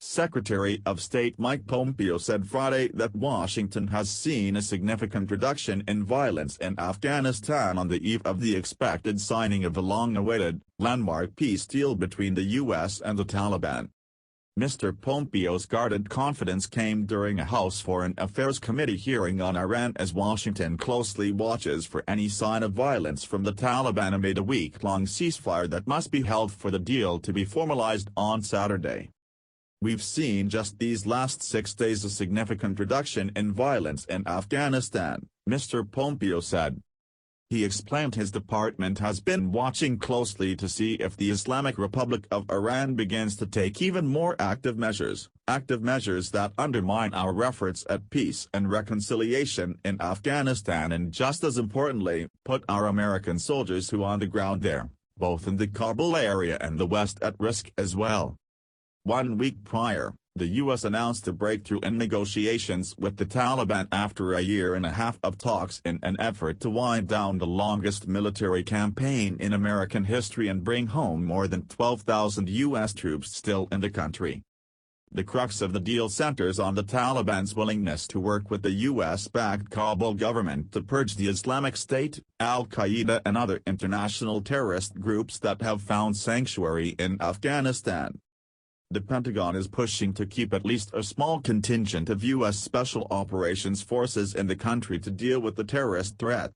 Secretary of State Mike Pompeo said Friday that Washington has seen a significant reduction in violence in Afghanistan on the eve of the expected signing of a long-awaited, landmark peace deal between the U.S. and the Taliban. Mr. Pompeo's guarded confidence came during a House Foreign Affairs Committee hearing on Iran as Washington closely watches for any sign of violence from the Taliban amid a week-long ceasefire that must be held for the deal to be formalized on Saturday. "We've seen just these last 6 days a significant reduction in violence in Afghanistan," Mr. Pompeo said. He explained his department has been watching closely to see if the Islamic Republic of Iran begins to take even more active measures that undermine our efforts at peace and reconciliation in Afghanistan and, just as importantly, put our American soldiers who are on the ground there, both in the Kabul area and the West, at risk as well. 1 week prior, the U.S. announced a breakthrough in negotiations with the Taliban after a year and a half of talks in an effort to wind down the longest military campaign in American history and bring home more than 12,000 U.S. troops still in the country. The crux of the deal centers on the Taliban's willingness to work with the U.S.-backed Kabul government to purge the Islamic State, Al-Qaeda and other international terrorist groups that have found sanctuary in Afghanistan. The Pentagon is pushing to keep at least a small contingent of U.S. Special Operations Forces in the country to deal with the terrorist threat.